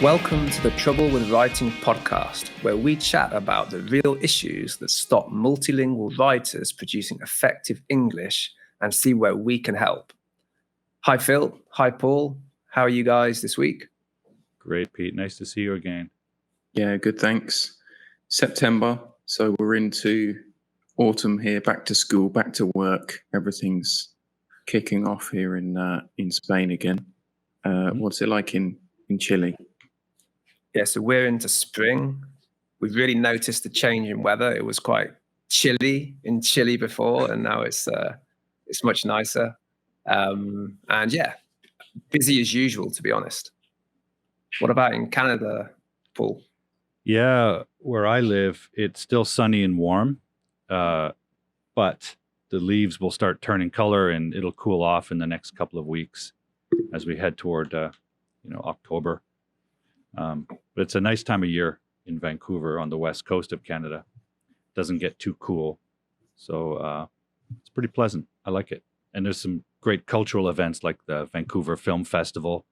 Welcome to the Trouble with Writing podcast, where we chat about the real issues that stop multilingual writers producing effective English and see where we can help. Hi, Phil. Hi, Paul. How are you guys this week? Great, Pete. Nice to see you again. Yeah, good, thanks. September, so we're into autumn here, back to school, back to work. Everything's kicking off here in Spain again. What's it like in Chile? Yeah, so we're into spring. We've really noticed the change in weather. It was quite chilly in Chile before, and now it's much nicer. And yeah, busy as usual, to be honest. What about in Canada, Paul? Yeah, where I live, it's still sunny and warm, but the leaves will start turning color and it'll cool off in the next couple of weeks as we head toward, October. But it's a nice time of year in Vancouver on the west coast of Canada. Doesn't get too cool, so it's pretty pleasant. I like it. And there's some great cultural events like the Vancouver Film Festival.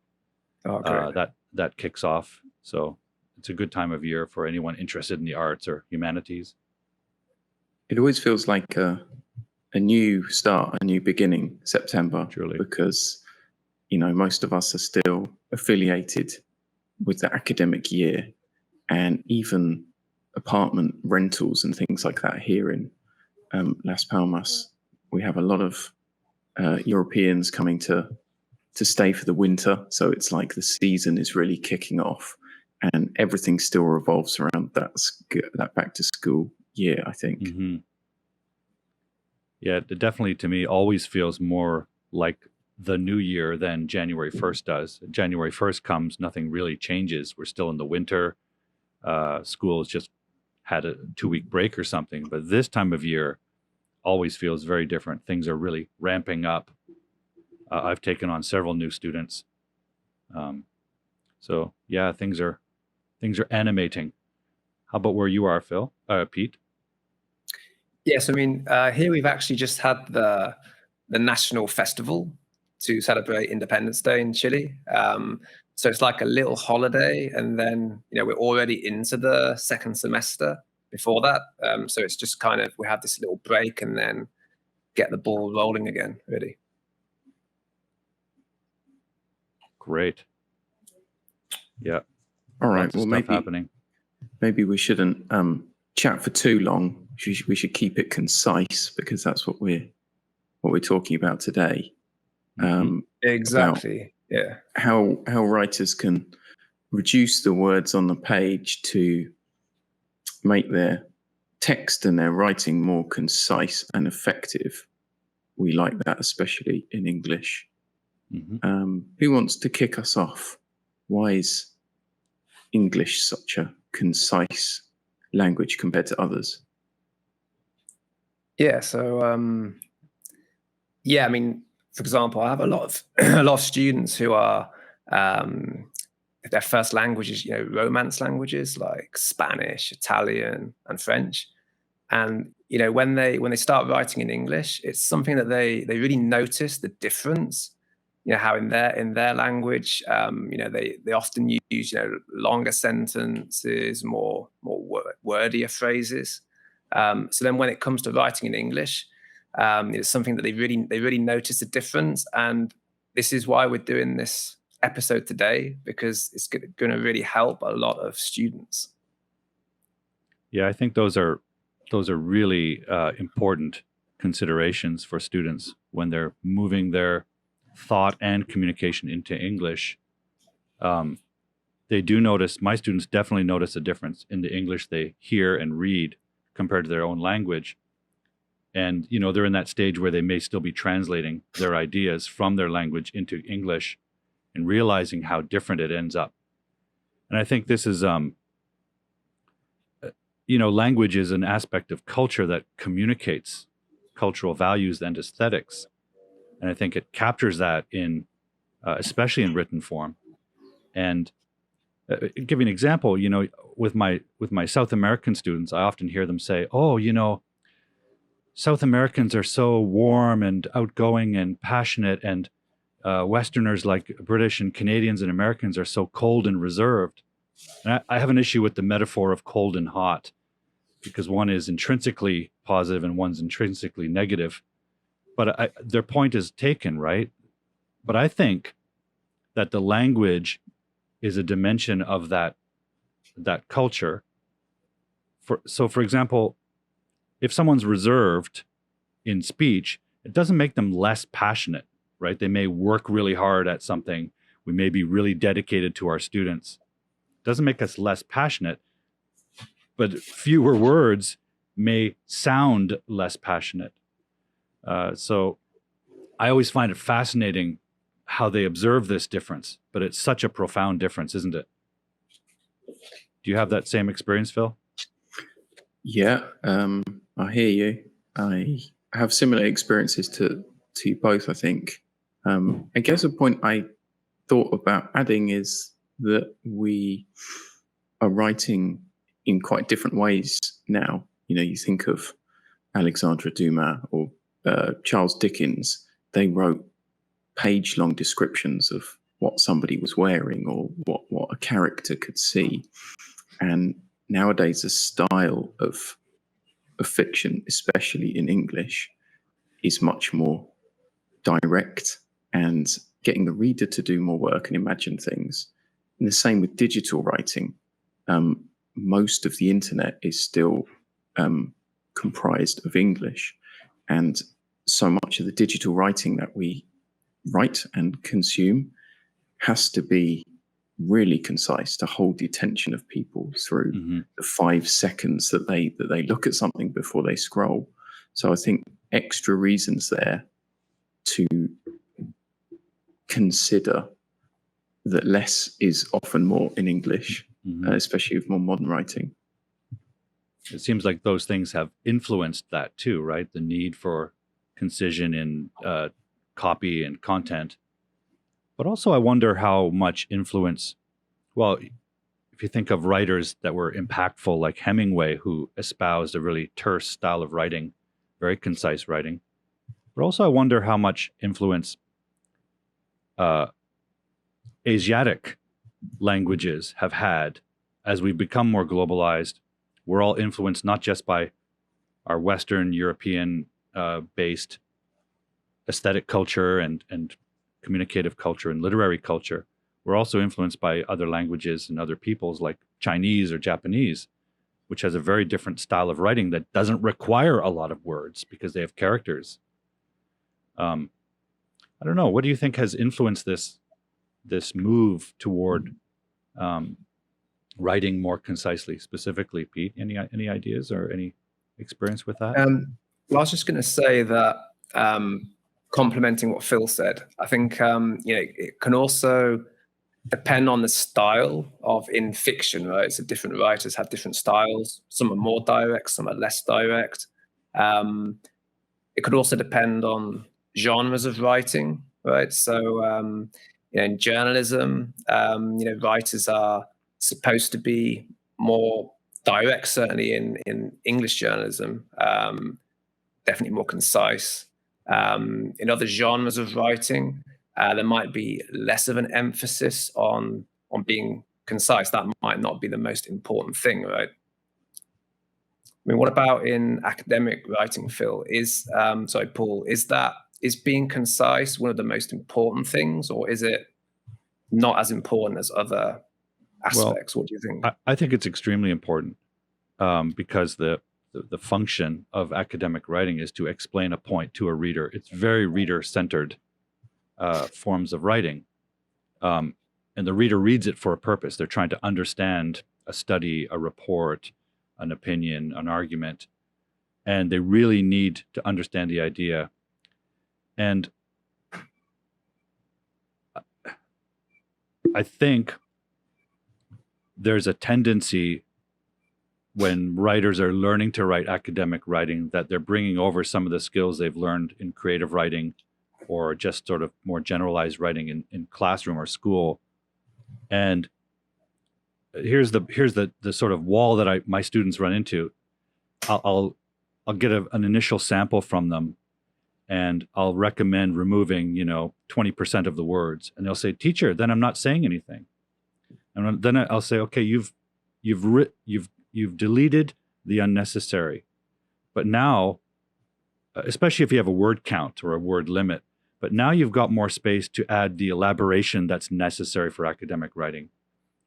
That kicks off. So it's a good time of year for anyone interested in the arts or humanities. It always feels like a new start, a new beginning, September. Truly. Because, most of us are still affiliated with the academic year, and even apartment rentals and things like that here in Las Palmas. We have a lot of Europeans coming to stay for the winter, so it's like the season is really kicking off, and everything still revolves around that back to school year, I think. Mm-hmm. Yeah, it definitely to me always feels more like the new year than January 1st does. January 1st comes, nothing really changes. We're still in the winter. School has just had a 2-week break or something, but this time of year always feels very different. Things are really ramping up. I've taken on several new students. So yeah, things are animating. How about where you are, Pete? Yes, I mean, here we've actually just had the national festival to celebrate Independence Day in Chile. So it's like a little holiday, and then we're already into the second semester before that. So it's just kind of we have this little break and then get the ball rolling again, really. Great. Yeah. All right. Well, maybe we shouldn't chat for too long. We should keep it concise because that's what we're talking about today. Exactly. Yeah. How writers can reduce the words on the page to make their text and their writing more concise and effective. We like that, especially in English. Mm-hmm. Who wants to kick us off? Why is English such a concise language compared to others? Yeah. So, I mean, for example, I have a lot of students who are their first language is Romance languages like Spanish, Italian, and French. And when they start writing in English, it's something that they really notice the difference. How in their language, they often use longer sentences, more wordier phrases. So then when it comes to writing in English, it's something that they really notice the difference. And this is why we're doing this episode today, because it's going to really help a lot of students. Yeah, I think those are really important considerations for students when they're moving their thought and communication into English. They do notice, my students definitely notice a difference in the English they hear and read compared to their own language. And, they're in that stage where they may still be translating their ideas from their language into English and realizing how different it ends up. And I think this is, language is an aspect of culture that communicates cultural values and aesthetics. And I think it captures that in, especially in written form. And give you an example, with my South American students, I often hear them say, "Oh, South Americans are so warm and outgoing and passionate, and Westerners like British and Canadians and Americans are so cold and reserved. And I have an issue with the metaphor of cold and hot, because one is intrinsically positive and one's intrinsically negative. But their point is taken, right? But I think that the language is a dimension of that culture. For example, if someone's reserved in speech, it doesn't make them less passionate, right? They may work really hard at something. We may be really dedicated to our students. It doesn't make us less passionate, but fewer words may sound less passionate. So I always find it fascinating how they observe this difference, but it's such a profound difference, isn't it? Do you have that same experience, Phil? Yeah, I hear you. I have similar experiences to you both, I think. I guess a point I thought about adding is that we are writing in quite different ways now. You know, you think of Alexandre Dumas or Charles Dickens. They wrote page-long descriptions of what somebody was wearing or what a character could see. And nowadays, the style of fiction, especially in English, is much more direct and getting the reader to do more work and imagine things. And the same with digital writing. Most of the internet is still comprised of English, and so much of the digital writing that we write and consume has to be really concise to hold the attention of people through the 5 seconds that they look at something before they scroll. So I think extra reasons there to consider that less is often more in English, especially with more modern writing. It seems like those things have influenced that too, right? The need for concision in copy and content. But also I wonder how much influence, well, if you think of writers that were impactful like Hemingway, who espoused a really terse style of writing, very concise writing. But also I wonder how much influence Asiatic languages have had as we've become more globalized. We're all influenced not just by our Western European based aesthetic culture and communicative culture and literary culture. We're also influenced by other languages and other peoples like Chinese or Japanese, which has a very different style of writing that doesn't require a lot of words because they have characters. I don't know. What do you think has influenced this move toward writing more concisely, specifically, Pete? Any ideas or any experience with that? Well, I was just going to say that, complementing what Phil said, I think it can also depend on the style of in fiction, right? So different writers have different styles. Some are more direct, some are less direct. It could also depend on genres of writing, right? So in journalism, writers are supposed to be more direct, certainly in English journalism, definitely more concise. In other genres of writing, there might be less of an emphasis on being concise. That might not be the most important thing, right? I mean, what about in academic writing, Phil? Paul, is being concise one of the most important things, or is it not as important as other aspects? What do you think? I think it's extremely important because the function of academic writing is to explain a point to a reader. It's very reader-centered forms of writing. And the reader reads it for a purpose. They're trying to understand a study, a report, an opinion, an argument, and they really need to understand the idea. And I think there's a tendency when writers are learning to write academic writing that they're bringing over some of the skills they've learned in creative writing or just sort of more generalized writing in classroom or school. And here's the sort of wall that my students run into. I'll get an initial sample from them, and I'll recommend removing, 20% of the words, and they'll say, "Teacher, then I'm not saying anything." And then I'll say, "Okay, you've deleted the unnecessary, but now, especially if you have a word count or a word limit, but now you've got more space to add the elaboration that's necessary for academic writing.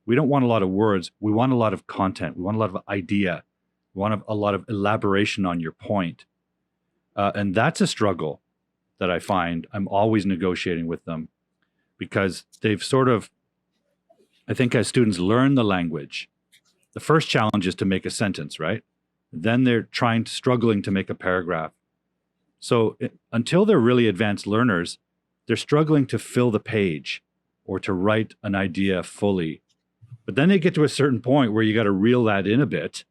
We don't want a lot of words. We want a lot of content. We want a lot of idea. We want a lot of elaboration on your point." And that's a struggle that I find I'm always negotiating with them, because they've sort of, I think as students learn the language, the first challenge is to make a sentence, right? Then they're struggling to make a paragraph. So until they're really advanced learners, they're struggling to fill the page or to write an idea fully. But then they get to a certain point where you got to reel that in a bit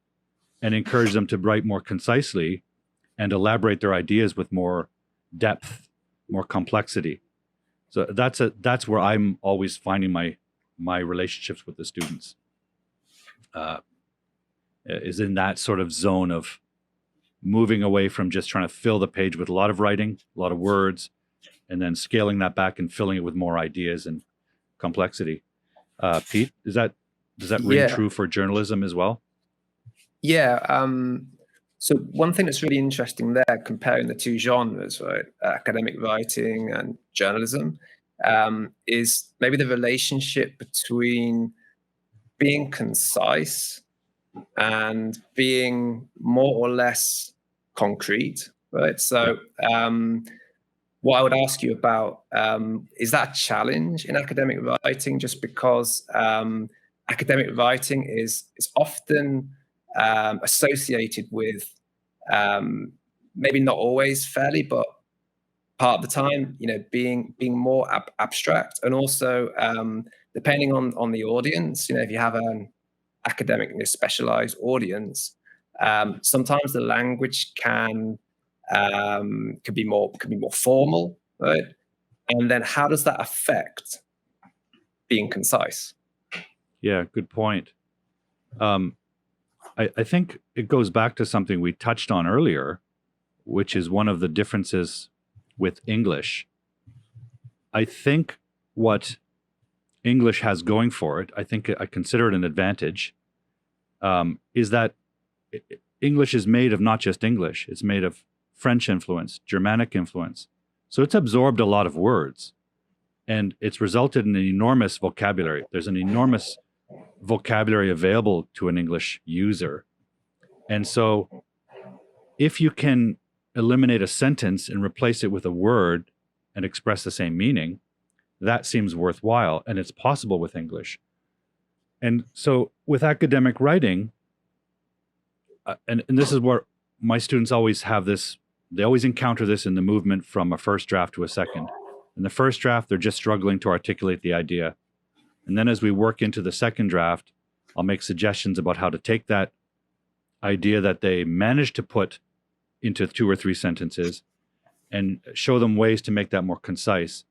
and encourage them to write more concisely and elaborate their ideas with more depth, more complexity. So that's where I'm always finding my relationships with the students, is in that sort of zone of moving away from just trying to fill the page with a lot of writing, a lot of words, and then scaling that back and filling it with more ideas and complexity. Pete, does that ring true for journalism as well? Yeah. So one thing that's really interesting there, comparing the two genres, right, academic writing and journalism, is maybe the relationship between being concise and being more or less concrete, right? So what I would ask you about, is that a challenge in academic writing, just because academic writing is often associated with, maybe not always fairly, but part of the time, being more abstract, and also depending on the audience. If you have an academic specialized audience, sometimes the language could be more formal, right? And then how does that affect being concise? Yeah, good point. I think it goes back to something we touched on earlier, which is one of the differences with English. I think what English has going for it, I consider it an advantage, is that English is made of not just English. It's made of French influence, Germanic influence. So it's absorbed a lot of words, and it's resulted in an enormous vocabulary. There's an enormous vocabulary available to an English user. And so if you can eliminate a sentence and replace it with a word and express the same meaning, that seems worthwhile, and it's possible with English. And so with academic writing, and this is where my students always have this, they always encounter this in the movement from a first draft to a second. In the first draft, they're just struggling to articulate the idea. And then as we work into the second draft, I'll make suggestions about how to take that idea that they managed to put into 2 or 3 sentences and show them ways to make that more concise,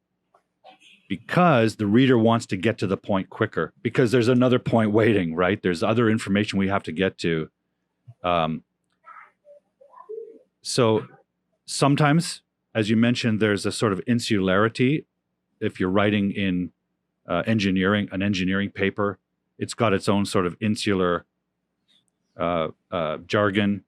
because the reader wants to get to the point quicker, because there's another point waiting, right? There's other information we have to get to. So sometimes, as you mentioned, there's a sort of insularity. If you're writing in an engineering paper, it's got its own sort of insular jargon.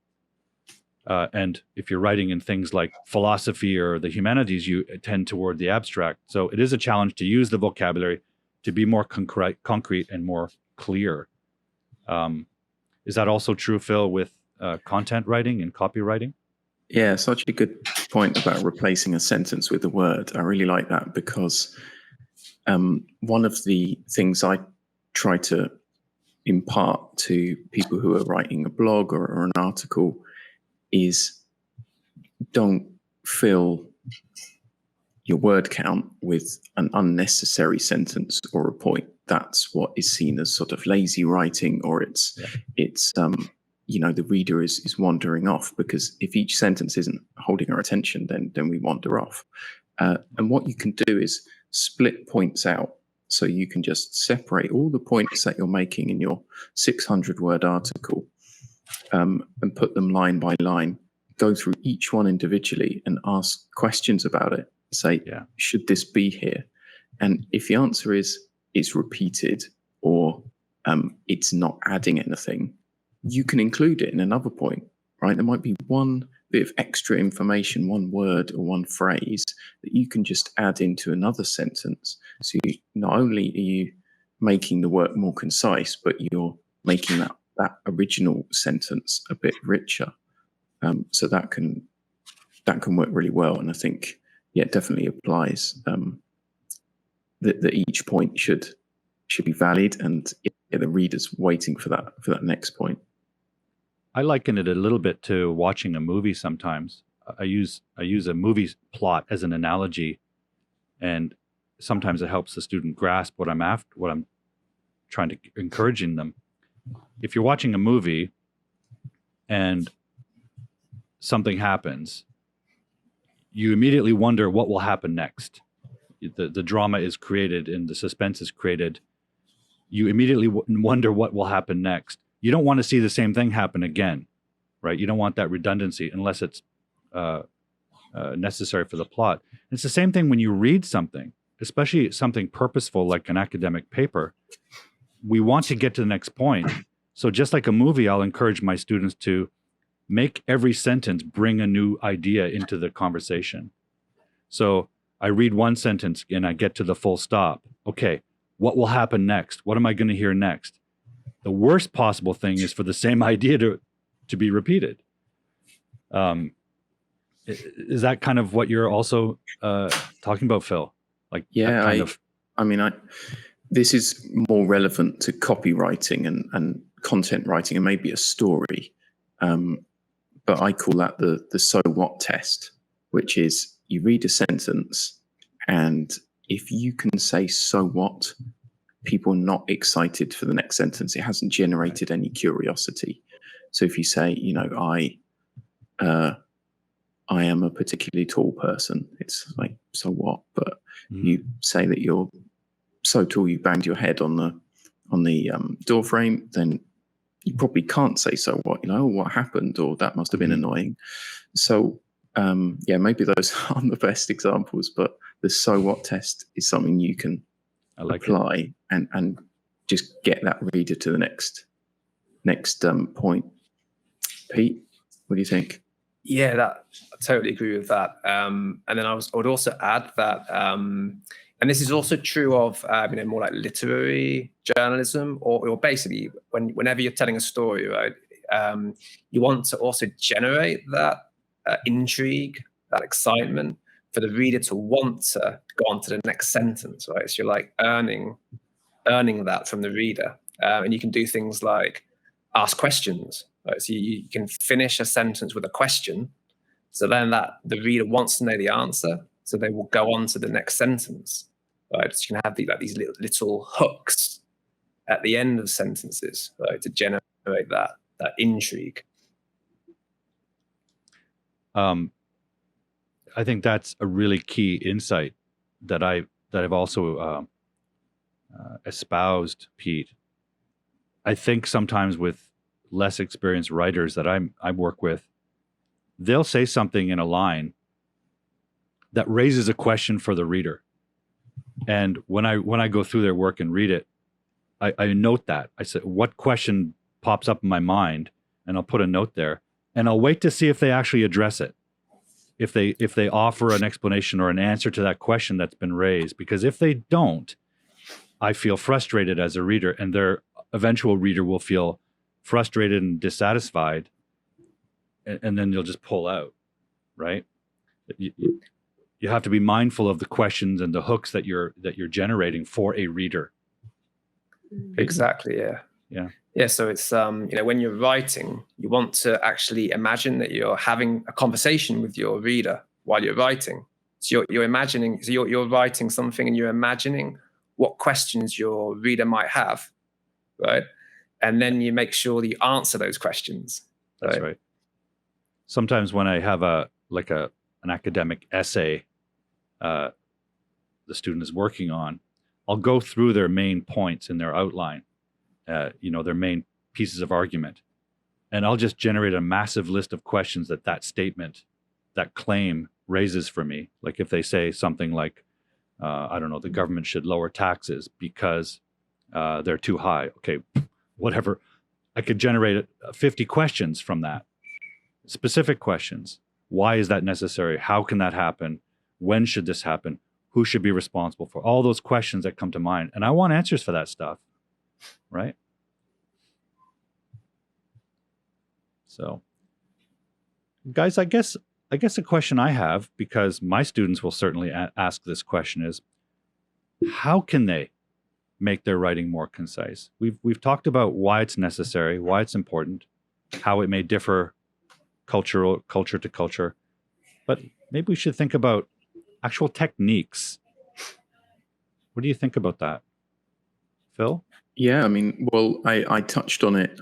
And if you're writing in things like philosophy or the humanities, you tend toward the abstract. So it is a challenge to use the vocabulary to be more concrete and more clear. Is that also true, Phil, with content writing and copywriting? Yeah, such a good point about replacing a sentence with a word. I really like that, because one of the things I try to impart to people who are writing a blog or an article is, don't fill your word count with an unnecessary sentence or a point. That's what is seen as sort of lazy writing, or it's the reader is wandering off, because if each sentence isn't holding our attention, then we wander off. And what you can do is split points out. So you can just separate all the points that you're making in your 600-word article, and put them line by line go through each one individually and ask questions about it. Say, should this be here? And if the answer is it's repeated or it's not adding anything, you can include it in another point, right? There might be one bit of extra information, one word or one phrase that you can just add into another sentence. So not only are you making the work more concise, but you're making that original sentence a bit richer. So that can work really well. And I think, it definitely applies that each point should be valid, and the reader's waiting for that next point. I liken it a little bit to watching a movie sometimes. I use a movie plot as an analogy, and sometimes it helps the student grasp what I'm trying to encourage in them. If you're watching a movie and something happens, you immediately wonder what will happen next. The drama is created and the suspense is created. You immediately wonder what will happen next. You don't want to see the same thing happen again, right? You don't want that redundancy unless it's necessary for the plot. It's the same thing when you read something, especially something purposeful like an academic paper. We want to get to the next point. So just like a movie, I'll encourage my students to make every sentence bring a new idea into the conversation. So I read one sentence and I get to the full stop. Okay, what will happen next? What am I going to hear next? The worst possible thing is for the same idea to be repeated. Is that kind of what you're also talking about, Phil? Like, this is more relevant to copywriting and content writing and maybe a story. But I call that the so what test, which is you read a sentence, and if you can say so what, people are not excited for the next sentence. It hasn't generated any curiosity. So if you say, I am a particularly tall person, it's like, so what? But you say that you're so tall you banged your head on the door frame, then you probably can't say so what, what happened, or that must have been annoying. So maybe those aren't the best examples, but the so what test is something you can apply and just get that reader to the next point. Pete, what do you think? Yeah, I totally agree with that. And then I would also add that, and this is also true of more like literary journalism, or basically whenever you're telling a story, right? You want to also generate that intrigue, that excitement for the reader to want to go on to the next sentence, right? So you're like earning that from the reader, and you can do things like ask questions. Right? So you can finish a sentence with a question, so then that the reader wants to know the answer, so they will go on to the next sentence. Right? So you can have these little hooks at the end of sentences, right, to generate that intrigue. I think that's a really key insight that I've also espoused, Pete. I think sometimes with less experienced writers that I work with, they'll say something in a line that raises a question for the reader. And when I go through their work and read it, I note that. I said, what question pops up in my mind? And I'll put a note there. And I'll wait to see if they actually address it. If they offer an explanation or an answer to that question that's been raised. Because if they don't, I feel frustrated as a reader, and their eventual reader will feel frustrated and dissatisfied, and then you'll just pull out, right? You have to be mindful of the questions and the hooks that you're generating for a reader. Exactly. Yeah. So it's when you're writing, you want to actually imagine that you're having a conversation with your reader while you're writing. So you're imagining. So you're writing something, and you're imagining what questions your reader might have, right? And then you make sure that you answer those questions. Right? That's right. Sometimes when I have an academic essay the student is working on, I'll go through their main points in their outline, their main pieces of argument. and I'll just generate a massive list of questions that statement, that claim raises for me. Like if they say something like, I don't know, the government should lower taxes because they're too high. Okay, whatever. I could generate 50 questions from that. Specific questions. Why is that necessary? How can that happen? When should this happen? Who should be responsible for all those questions that come to mind? And I want answers for that stuff, right? So, guys, I guess a question I have, because my students will certainly ask this question, is how can they make their writing more concise? We've talked about why it's necessary, why it's important, how it may differ culture to culture, but maybe we should think about actual techniques. What do you think about that, Phil? Yeah, I mean, well, I touched on it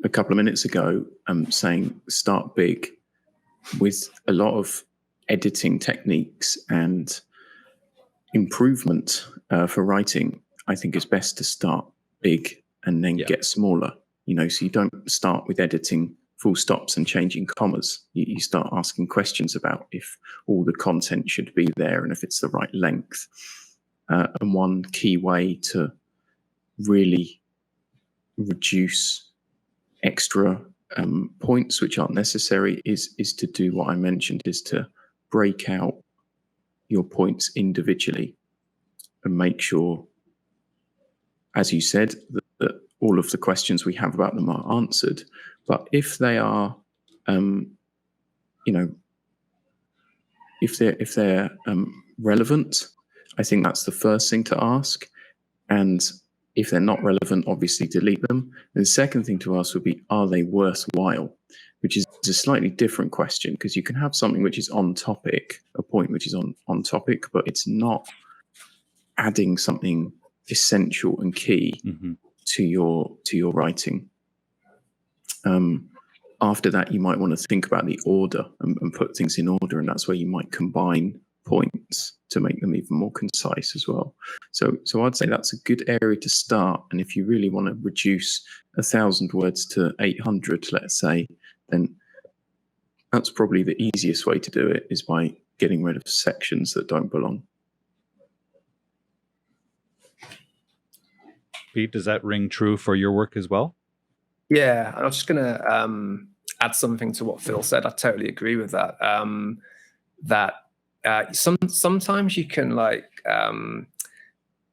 a couple of minutes ago, saying start big. With a lot of editing techniques and improvement for writing, I think it's best to start big and then get smaller. So you don't start with editing full stops and changing commas. You start asking questions about if all the content should be there and if it's the right length. And one key way to really reduce extra points which aren't necessary is to do what I mentioned, is to break out your points individually and make sure, as you said, that all of the questions we have about them are answered. But if they are, if they're relevant, I think that's the first thing to ask. And if they're not relevant, obviously delete them. And the second thing to ask would be, are they worthwhile? Which is a slightly different question, because you can have something which is on topic, a point which is on topic, but it's not adding something essential and key to your writing. After that, you might want to think about the order and put things in order, and that's where you might combine points to make them even more concise as well. So I'd say that's a good area to start. And if you really want to reduce 1,000 words to 800, let's say, then that's probably the easiest way to do it, is by getting rid of sections that don't belong. Pete, does that ring true for your work as well? Yeah, I was just going to add something to what Phil said. I totally agree with that. Sometimes you can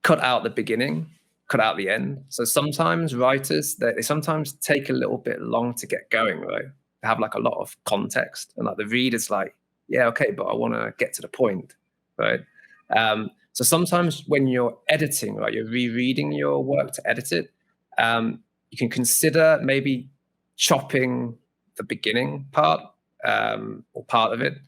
cut out the beginning, cut out the end. So sometimes writers, they sometimes take a little bit long to get going, right? They have a lot of context, and the reader's yeah, okay, but I want to get to the point, right? So sometimes when you're editing, right, you're rereading your work to edit it, you can consider maybe chopping the beginning part or part of it.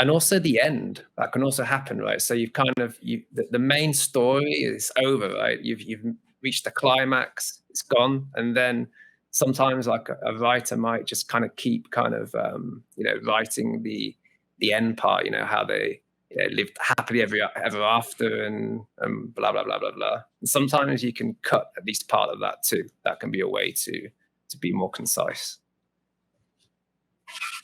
And also the end, that can also happen, right? So you've the main story is over, right? You've reached the climax, it's gone. And then sometimes a writer might just keep writing the end part, how they lived happily ever after and blah, blah, blah, blah, blah. And sometimes you can cut at least part of that too. That can be a way to be more concise.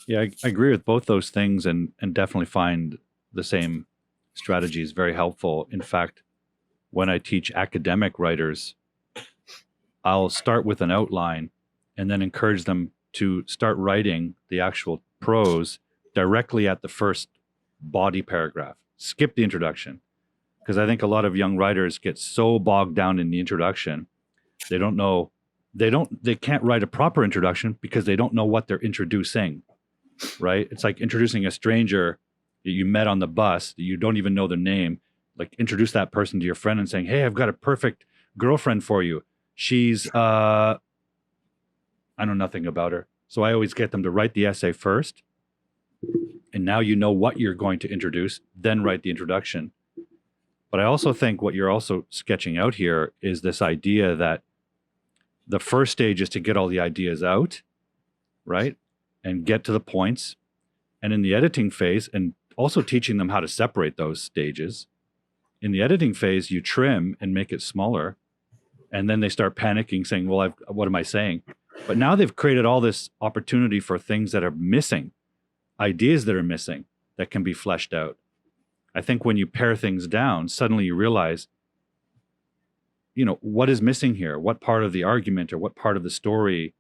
Yeah, I agree with both those things, and definitely find the same strategies very helpful. In fact, when I teach academic writers, I'll start with an outline and then encourage them to start writing the actual prose directly at the first body paragraph. Skip the introduction, because I think a lot of young writers get so bogged down in the introduction, they can't write a proper introduction because they don't know what they're introducing. Right? It's like introducing a stranger that you met on the bus that you don't even know their name. Introduce that person to your friend and saying, hey, I've got a perfect girlfriend for you. She's, I know nothing about her. So I always get them to write the essay first. And now you know what you're going to introduce, then write the introduction. But I also think what you're also sketching out here is this idea that the first stage is to get all the ideas out, right? And get to the points. And in the editing phase, and also teaching them how to separate those stages. In the editing phase, you trim and make it smaller. And then they start panicking, saying, well, what am I saying? But now they've created all this opportunity for things that are missing, ideas that are missing, that can be fleshed out. I think when you pare things down, suddenly you realize, what is missing here? What part of the argument or what part of the story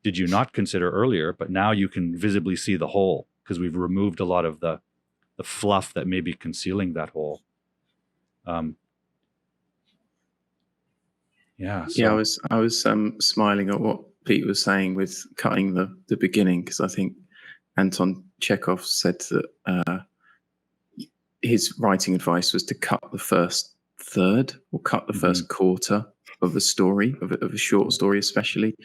did you not consider earlier? But now you can visibly see the whole, because we've removed a lot of the fluff that may be concealing that whole. Yeah. So. Yeah, I was smiling at what Pete was saying with cutting the beginning, because I think Anton Chekhov said that his writing advice was to cut the first third or cut the first quarter of a story, of a short story especially.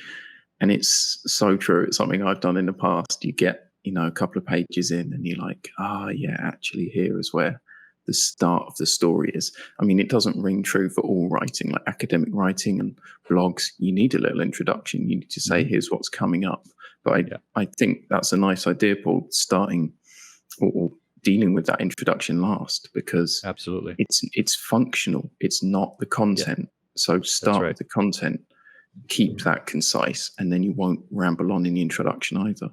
And it's so true. It's something I've done in the past. You get, a couple of pages in and you're like, yeah, actually here is where the start of the story is. I mean, it doesn't ring true for all writing, like academic writing and blogs. You need a little introduction. You need to say, here's what's coming up. But I think that's a nice idea, Paul, starting or dealing with that introduction last, because absolutely it's functional. It's not the content. So start with the content, keep that concise, and then you won't ramble on in the introduction either.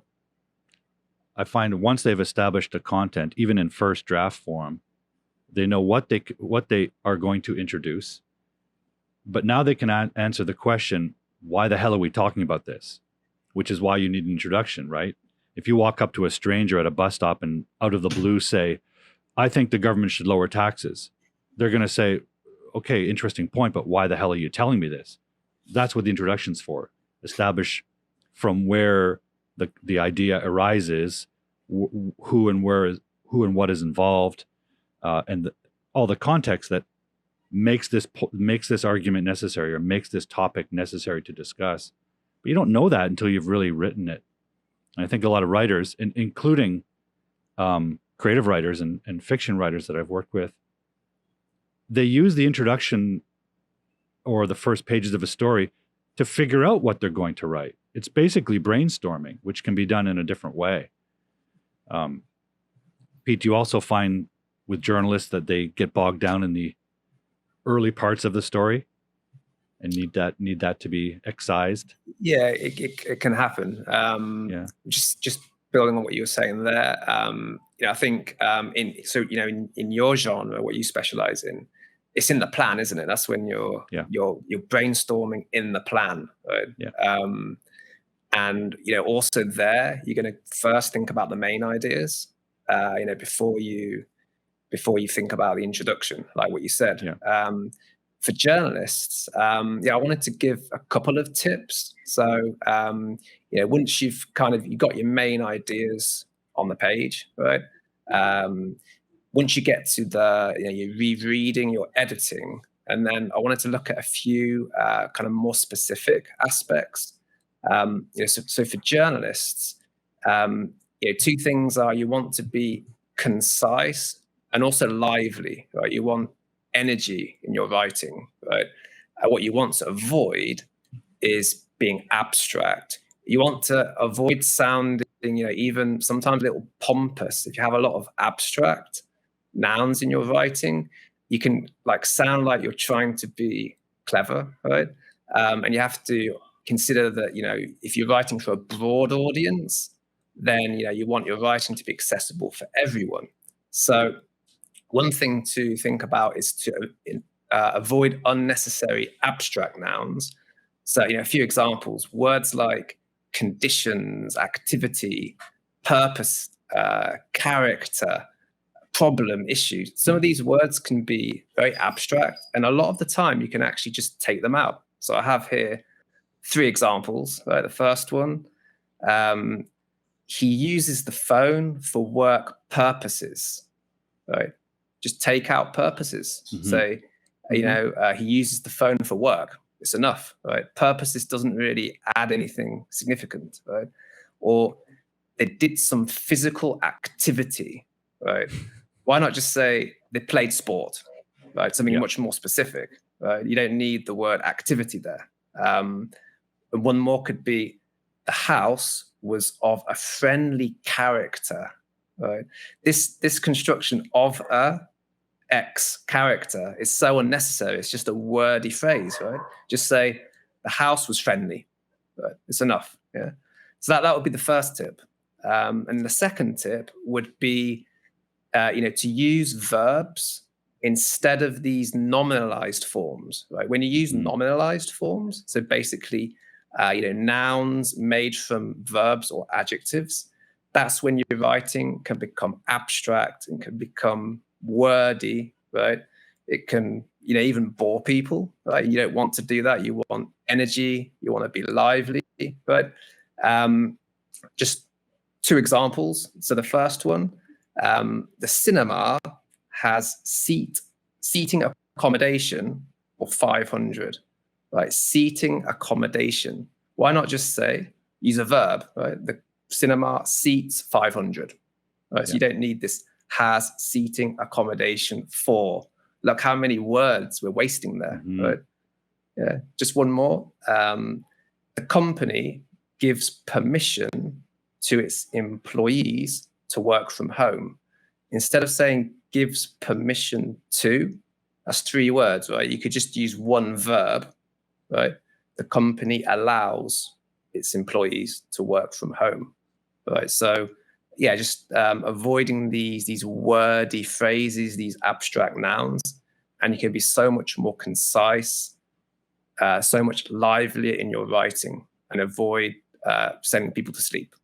I find once they've established the content, even in first draft form, they know what they are going to introduce. But now they can answer the question, why the hell are we talking about this? Which is why you need an introduction, right? If you walk up to a stranger at a bus stop and out of the blue say, I think the government should lower taxes, they're going to say, okay, interesting point, but why the hell are you telling me this? That's what the introduction's for. Establish from where the idea arises, who and what is involved, and all the context that makes this argument necessary or makes this topic necessary to discuss. But you don't know that until you've really written it. And I think a lot of writers, including creative writers and fiction writers that I've worked with, they use the introduction or the first pages of a story to figure out what they're going to write. It's basically brainstorming, which can be done in a different way. Pete, you also find with journalists that they get bogged down in the early parts of the story and need that to be excised. Yeah, it can happen. Just building on what you were saying there. I think in your genre, what you specialize in, it's in the plan, isn't it? That's when you're brainstorming in the plan, right? Yeah. And also there, you're going to first think about the main ideas, before you think about the introduction, like what you said. Yeah. For journalists, I wanted to give a couple of tips. So, once you got your main ideas on the page, right? Once you get to you're rereading, you're editing, and then I wanted to look at a few kind of more specific aspects. So for journalists, two things are you want to be concise and also lively, right? You want energy in your writing, right? What you want to avoid is being abstract. You want to avoid sounding, even sometimes a little pompous. If you have a lot of abstract nouns in your writing, you can sound like you're trying to be clever, right? And you have to consider that, if you're writing for a broad audience, then, you want your writing to be accessible for everyone. So one thing to think about is to avoid unnecessary abstract nouns. So, a few examples, words like conditions, activity, purpose, character, problem, issue. Some of these words can be very abstract, and a lot of the time you can actually just take them out. So I have here 3 examples. Right? The first one, he uses the phone for work purposes. Right? Just take out purposes. Mm-hmm. Say, he uses the phone for work. It's enough, right? Purposes doesn't really add anything significant, right? Or they did some physical activity, right? Why not just say they played sport, right? Something much more specific, right? You don't need the word activity there. And one more could be the house was of a friendly character, right? This construction of a X character is so unnecessary. It's just a wordy phrase, right? Just say the house was friendly, Right? It's enough. Yeah. So that would be the first tip. And the second tip would be, to use verbs instead of these nominalized forms. Right? When you use nominalized forms, so basically, nouns made from verbs or adjectives, that's when your writing can become abstract and can become wordy, right? It can, even bore people, right? You don't want to do that. You want energy. You want to be lively, right? Just two examples. So the first one, the cinema has seating accommodation for 500, right? Seating accommodation. Why not just use a verb, right? The cinema seats 500, right? So you don't need this has seating accommodation for. Look how many words we're wasting there, right? Yeah. Just one more. The company gives permission to its employees to work from home. Instead of saying gives permission to, that's 3 words, right? You could just use one verb, right? The company allows its employees to work from home, right? So, yeah, just avoiding these wordy phrases, these abstract nouns, and you can be so much more concise, so much livelier in your writing, and avoid sending people to sleep.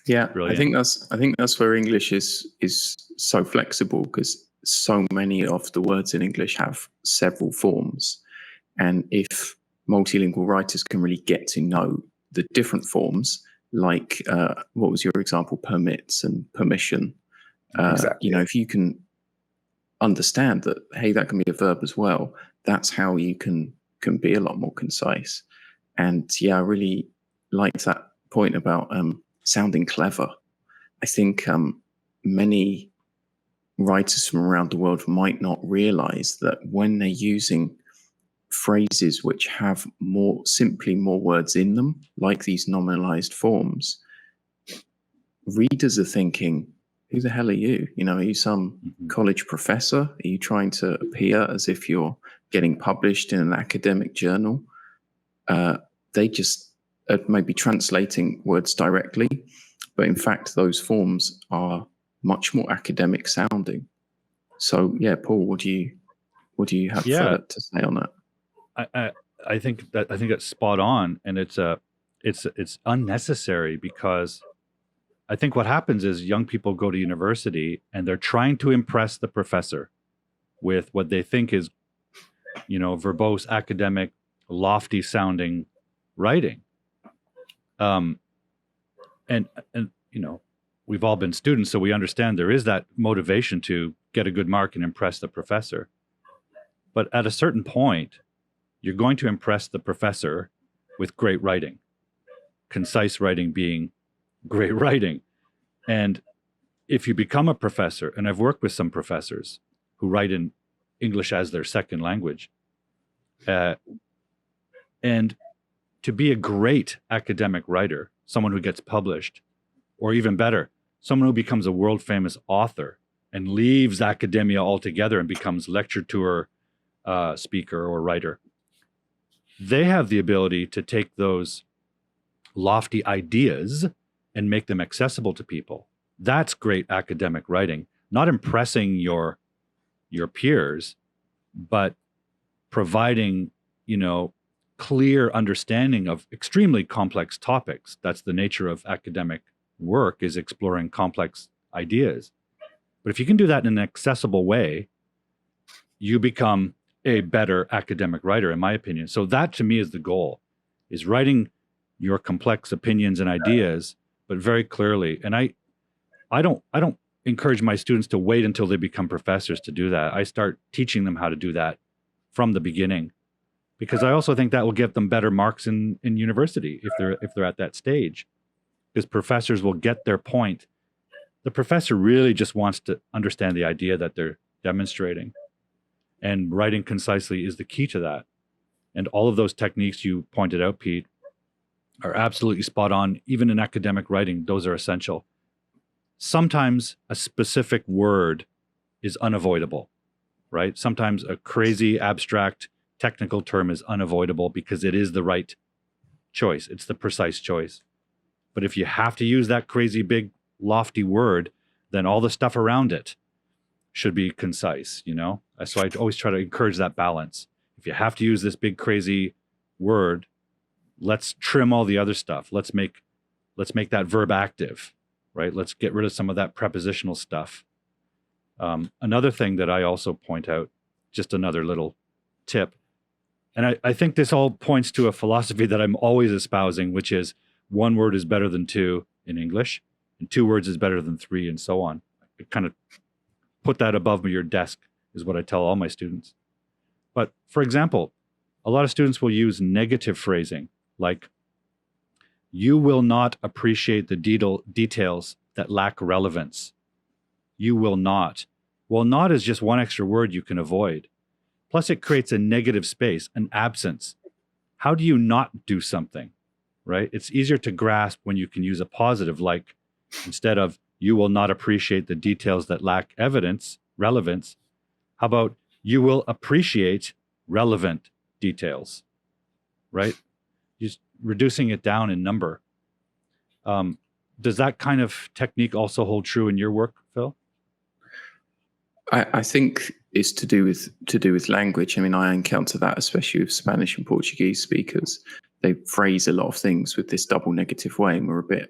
Yeah, Brilliant. I think that's where English is so flexible, because so many of the words in English have several forms, and if multilingual writers can really get to know the different forms, like what was your example, permits and permission. Exactly. If you can understand that, hey, that can be a verb as well, that's how you can be a lot more concise. And yeah, I really liked that point about sounding clever. I think many writers from around the world might not realize that when they're using phrases which have more words in them, like these nominalized forms, readers are thinking, who the hell are you? Are you some college professor? Are you trying to appear as if you're getting published in an academic journal? They just may be translating words directly, but in fact, those forms are much more academic sounding. So, yeah, Paul, what do you have to say on that? I think that's spot on, and it's unnecessary, because I think what happens is young people go to university and they're trying to impress the professor with what they think is, verbose, academic, lofty sounding writing. And we've all been students, so we understand there is that motivation to get a good mark and impress the professor. But at a certain point, you're going to impress the professor with great writing, concise writing being great writing. And if you become a professor, and I've worked with some professors who write in English as their second language, and to be a great academic writer, someone who gets published, or even better, someone who becomes a world famous author and leaves academia altogether and becomes lecture tour speaker or writer, they have the ability to take those lofty ideas and make them accessible to people. That's great academic writing, not impressing your peers, but providing, clear understanding of extremely complex topics. That's the nature of academic work, is exploring complex ideas. But if you can do that in an accessible way, you become a better academic writer, in my opinion. So that, to me, is the goal, is writing your complex opinions and ideas, but very clearly. And I don't encourage my students to wait until they become professors to do that. I start teaching them how to do that from the beginning, because I also think that will get them better marks in university if they're at that stage, because professors will get their point. The professor really just wants to understand the idea that they're demonstrating, and writing concisely is the key to that. And all of those techniques you pointed out, Pete, are absolutely spot on. Even in academic writing, those are essential. Sometimes a specific word is unavoidable, right? Sometimes a crazy, abstract, technical term is unavoidable because it is the right choice. It's the precise choice. But if you have to use that crazy big lofty word, then all the stuff around it should be concise, you know? So I always try to encourage that balance. If you have to use this big crazy word, let's trim all the other stuff. Let's make that verb active, right? Let's get rid of some of that prepositional stuff. Another thing that I also point out, just another little tip, and I think this all points to a philosophy that I'm always espousing, which is one word is better than two in English, and two words is better than three, and so on. I kind of put that above your desk is what I tell all my students. But for example, a lot of students will use negative phrasing, like, you will not appreciate the details that lack relevance. You will not. Well, not is just one extra word you can avoid. Plus, it creates a negative space, an absence. How do you not do something, right? It's easier to grasp when you can use a positive, like, instead of, you will not appreciate the details that lack relevance, how about, you will appreciate relevant details, right? Just reducing it down in number. Does that kind of technique also hold true in your work, Phil? I think it's to do with language. I mean, I encounter that especially with Spanish and Portuguese speakers. They phrase a lot of things with this double negative way, and we're a bit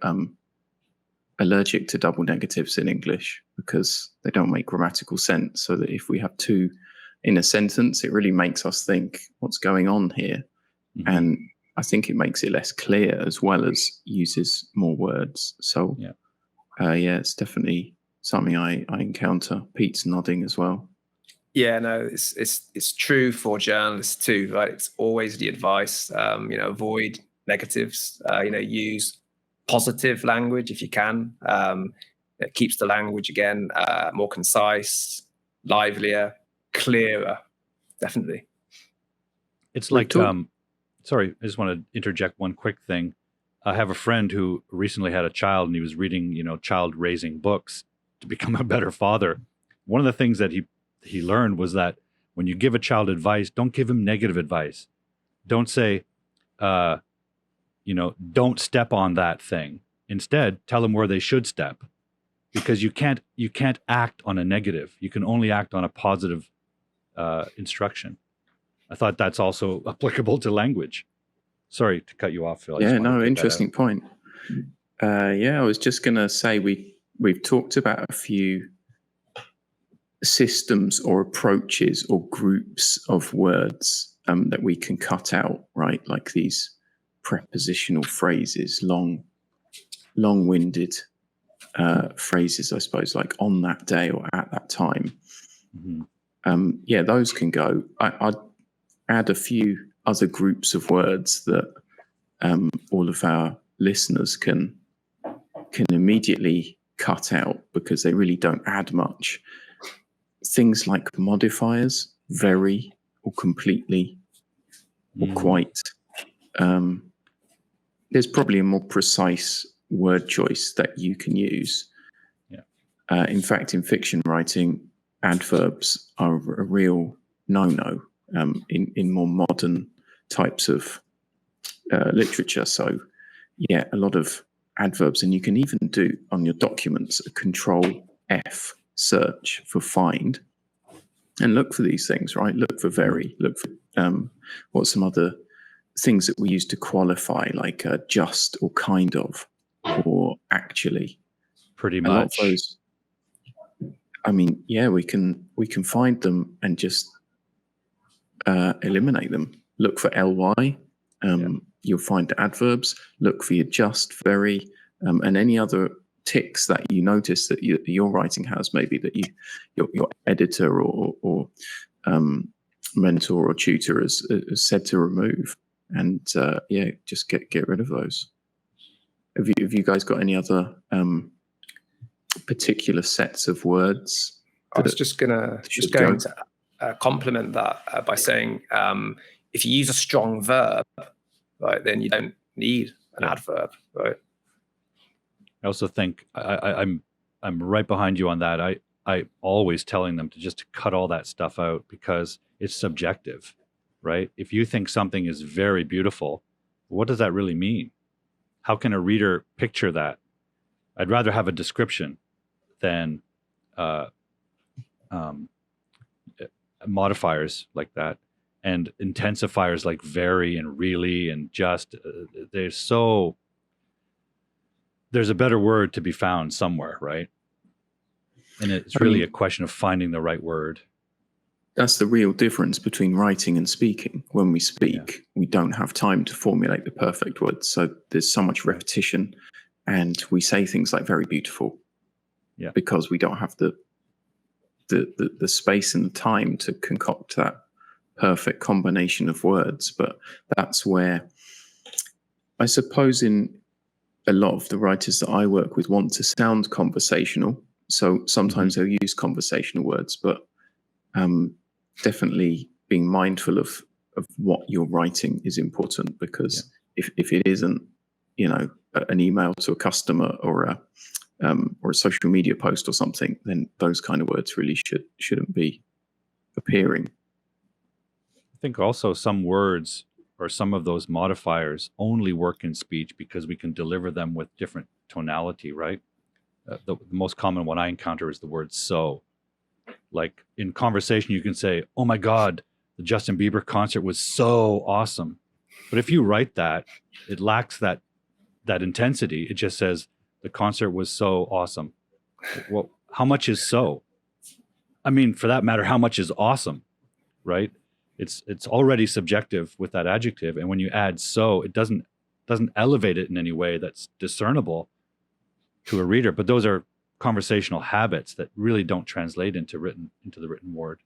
allergic to double negatives in English because they don't make grammatical sense. So that if we have two in a sentence, it really makes us think, what's going on here? Mm-hmm. And I think it makes it less clear, as well as uses more words. So yeah, it's definitely something I encounter. Pete's nodding as well. Yeah, no, it's true for journalists too, right? It's always the advice, avoid negatives, use positive language if you can. It keeps the language, again, more concise, livelier, clearer, definitely. It's like, sorry, I just want to interject one quick thing. I have a friend who recently had a child, and he was reading, child raising books to become a better father. One of the things that he learned was that when you give a child advice, don't give him negative advice. Don't say, don't step on that thing. Instead, tell them where they should step, because you can't act on a negative. You can only act on a positive instruction. I thought that's also applicable to language. Sorry to cut you off, Phil. Yeah, no, interesting point. I was just going to say we've talked about a few systems or approaches or groups of words that we can cut out, right? Like these prepositional phrases, long-winded phrases, I suppose, like on that day or at that time. Mm-hmm. Those can go. I'd add a few other groups of words that all of our listeners can immediately cut out because they really don't add much. Things like modifiers, very or completely or quite. There's probably a more precise word choice that you can use. Yeah. In fact, in fiction writing, adverbs are a real no-no in more modern types of literature. So, yeah, a lot of adverbs, and you can even do on your documents a Control F search for find and look for these things, right? Look for very, look for what's some other things that we use to qualify, like just or kind of or actually. Pretty much. A lot of those, I mean, yeah, we can find them and just eliminate them. Look for ly. You'll find adverbs. Look for your just, very, and any other ticks that you notice that your writing has, maybe that your editor or mentor or tutor has said to remove, and just get rid of those. Have you guys got any other particular sets of words? I was just going to complement that by saying, if you use a strong verb, right, then you don't need an adverb, right? I also think I'm right behind you on that. I always telling them to just cut all that stuff out because it's subjective, right? If you think something is very beautiful, what does that really mean? How can a reader picture that? I'd rather have a description than modifiers like that, and intensifiers like very and really and just. There's a better word to be found somewhere, right? And it's really a question of finding the right word. That's the real difference between writing and speaking. When we speak, we don't have time to formulate the perfect words. So there's so much repetition, and we say things like very beautiful because we don't have the space and the time to concoct that perfect combination of words. But that's where I suppose in a lot of the writers that I work with want to sound conversational. So sometimes they'll use conversational words, but definitely being mindful of what you're writing is important, because if it isn't, an email to a customer or a social media post or something, then those kind of words really shouldn't be appearing. I think also some words or some of those modifiers only work in speech because we can deliver them with different tonality, right? The most common one I encounter is the word so. Like in conversation, you can say, "Oh my God, the Justin Bieber concert was so awesome." But if you write that, it lacks that intensity. It just says, "The concert was so awesome." Well, how much is so? I mean, for that matter, how much is awesome, right? It's already subjective with that adjective. And when you add so, it doesn't elevate it in any way that's discernible to a reader. But those are conversational habits that really don't translate into the written word.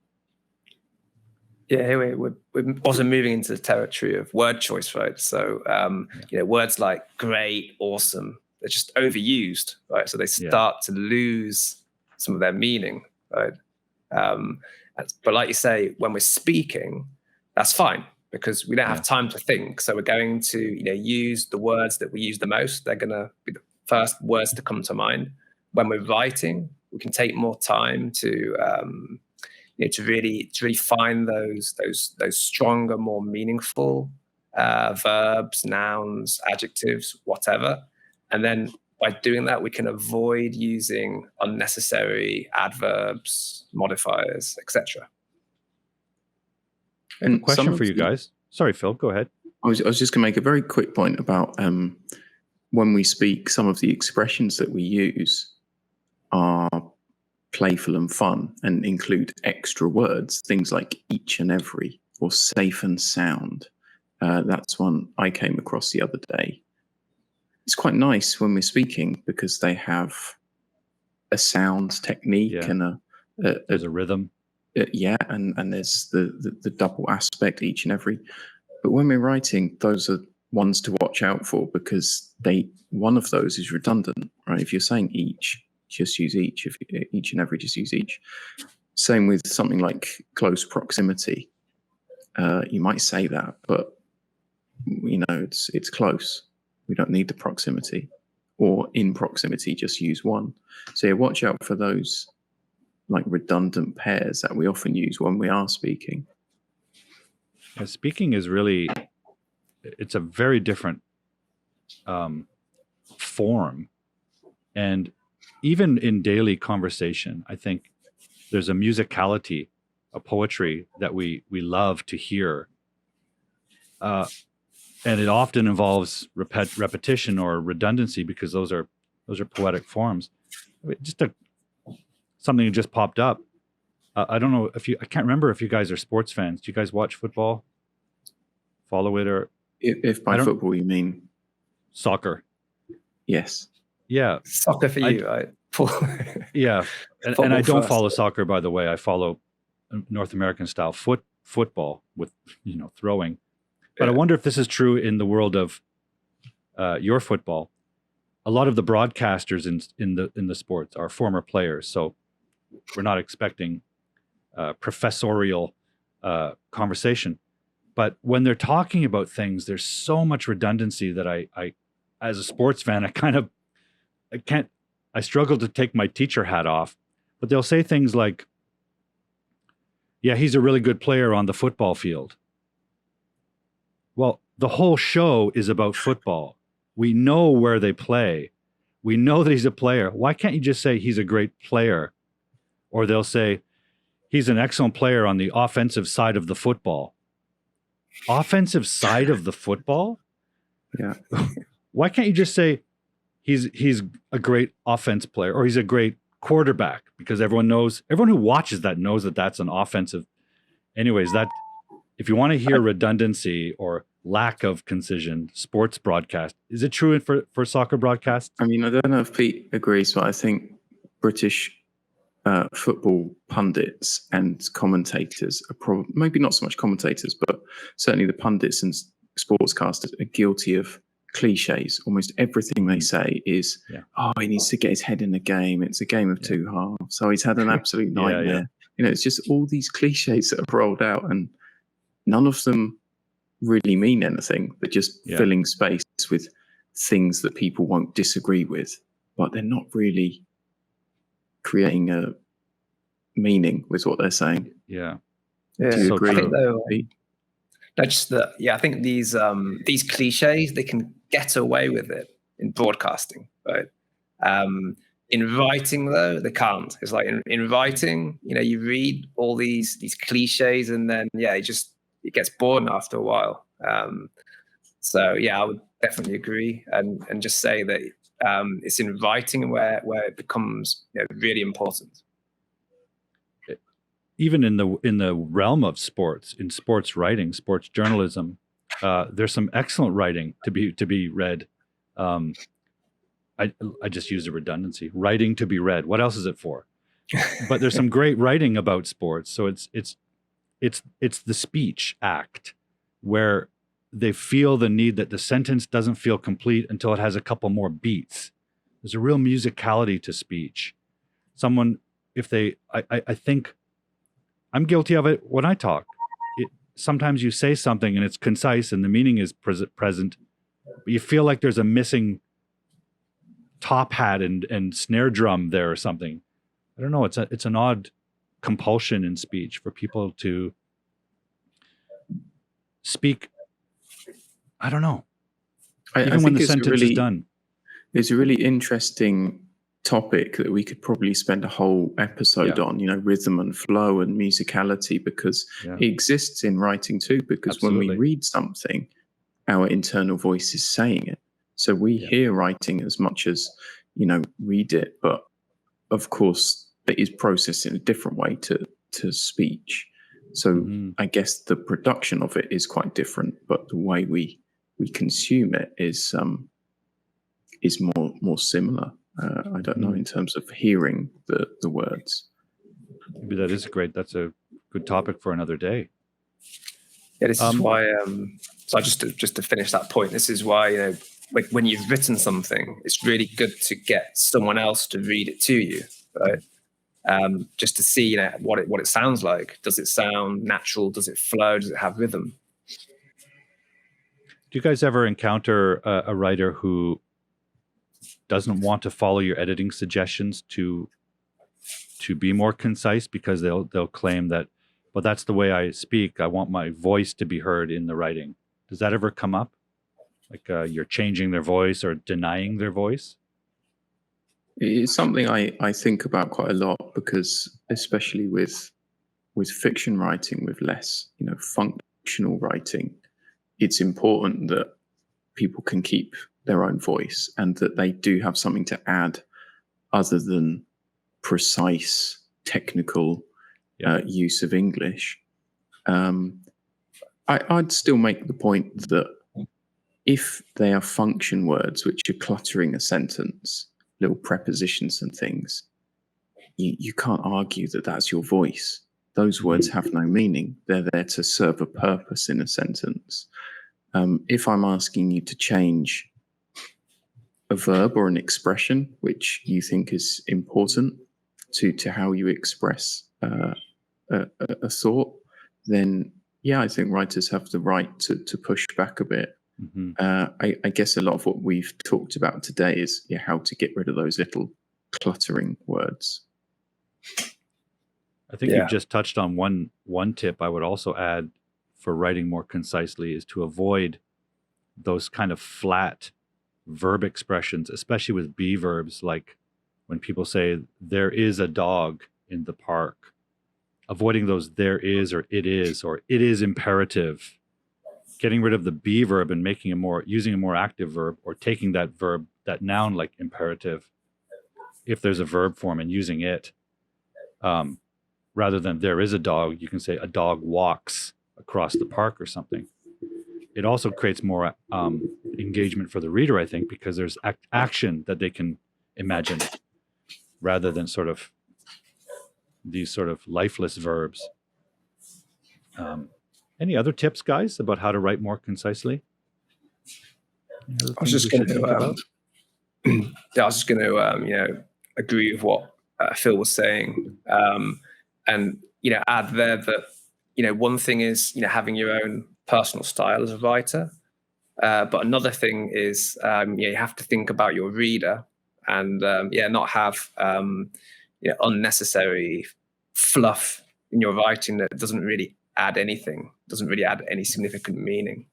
Yeah, we're also moving into the territory of word choice, right? So, words like great, awesome, they're just overused, right? So they start to lose some of their meaning, right? But like you say, when we're speaking, that's fine because we don't have time to think. So we're going to, use the words that we use the most. They're going to be the first words to come to mind. When we're writing, we can take more time to really find those stronger, more meaningful verbs, nouns, adjectives, whatever. And then by doing that, we can avoid using unnecessary adverbs, modifiers, etc. And a question for you guys. Sorry, Phil, go ahead. I was just going to make a very quick point about when we speak, some of the expressions that we use are playful and fun and include extra words, things like each and every or safe and sound. That's one I came across the other day. It's quite nice when we're speaking because they have a sound technique and there's a rhythm. And there's the double aspect, each and every. But when we're writing, those are ones to watch out for because one of those is redundant, right? If you're saying each, just use each. If each and every, just use each. Same with something like close proximity. You might say that, but it's close. We don't need the proximity. Or in proximity, just use one. So watch out for those like redundant pairs that we often use when we are speaking. Yeah, speaking is it's a very different form. And even in daily conversation, I think there's a musicality, a poetry that we love to hear. And it often involves repetition or redundancy because those are poetic forms. Just something that just popped up. I don't know I can't remember if you guys are sports fans. Do you guys watch football? Follow it or? If by football you mean soccer. Yes. Yeah. Soccer for you, right? Yeah. And I don't follow soccer, by the way. I follow North American style football with, throwing. But I wonder if this is true in the world of your football. A lot of the broadcasters in the sports are former players, so we're not expecting professorial conversation. But when they're talking about things, there's so much redundancy that I as a sports fan, I struggle to take my teacher hat off. But they'll say things like, "Yeah, he's a really good player on the football field." Well, the whole show is about football. We know where they play. We know that he's a player. Why can't you just say he's a great player? Or they'll say he's an excellent player on the offensive side of the football. Offensive side of the football? Yeah. Why can't you just say he's a great offense player or he's a great quarterback? Because everyone who watches that knows that that's an offensive. Anyways, that if you want to hear redundancy or lack of concision, sports broadcast, is it true for soccer broadcast? I mean, I don't know if Pete agrees, but I think British football pundits and commentators are probably, maybe not so much commentators, but certainly the pundits and sportscasters are guilty of cliches. Almost everything they say is, oh, he needs to get his head in the game. It's a game of two halves. So he's had an absolute nightmare. Yeah. You know, it's just all these cliches that have rolled out, and none of them really mean anything, but just filling space with things that people won't disagree with, but they're not really creating a meaning with what they're saying. Yeah. Do you So agree? true. I think these cliches, they can get away with it in broadcasting, right? In writing, though, they can't. It's like in writing, you know, you read all these cliches, and then it gets boring after a while. So I would definitely agree, and just say that it's in writing where it becomes really important. Even in the realm of sports, in sports writing, sports journalism, there's some excellent writing to be read. I just use a redundancy. Writing to be read. What else is it for? But there's some great writing about sports. So it's the speech act where they feel the need that the sentence doesn't feel complete until it has a couple more beats. There's a real musicality to speech. I think I'm guilty of it when I talk. Sometimes you say something and it's concise and the meaning is present, but you feel like there's a missing top hat and snare drum there or something. I don't know. It's an odd compulsion in speech for people to speak. I don't know. Even when the sentence is done. It's a really interesting topic that we could probably spend a whole episode on, rhythm and flow and musicality, because it exists in writing too, because when we read something, our internal voice is saying it. So we hear writing as much as, read it, but of course it is processed in a different way to speech. So I guess the production of it is quite different, but the way we consume it is more similar. I don't know, in terms of hearing the words. Maybe that's a good topic for another day. Yeah, this is why. So just to finish that point, this is why like when you've written something, it's really good to get someone else to read it to you, right? Just to see what it sounds like. Does it sound natural? Does it flow? Does it have rhythm? Do you guys ever encounter a writer who doesn't want to follow your editing suggestions to be more concise, because they'll claim that, well, that's the way I speak. I want my voice to be heard in the writing. Does that ever come up? Like you're changing their voice or denying their voice? It's something I think about quite a lot, because especially with fiction writing, with less functional writing, it's important that people can keep their own voice and that they do have something to add other than precise technical use of English. I'd still make the point that if they are function words which are cluttering a sentence, little prepositions and things, you can't argue that that's your voice. Those words have no meaning. They're there to serve a purpose in a sentence. If I'm asking you to change a verb or an expression which you think is important to how you express a thought, then I think writers have the right to push back a bit. I guess a lot of what we've talked about today is how to get rid of those little cluttering words. I think you've just touched on one tip. I would also add for writing more concisely is to avoid those kind of flat verb expressions, especially with be verbs, like when people say there is a dog in the park. Avoiding those there is or it is imperative. Getting rid of the be verb and using a more active verb, or taking that verb, that noun like imperative, if there's a verb form, and using it. Rather than there is a dog, you can say a dog walks across the park or something. It also creates more engagement for the reader, I think, because there's action that they can imagine rather than sort of these sort of lifeless verbs. Any other tips, guys, about how to write more concisely? I was just going to, agree with what Phil was saying, and add there that one thing is having your own personal style as a writer, but another thing is you have to think about your reader and not have unnecessary fluff in your writing that doesn't really add anything, doesn't really add any significant meaning.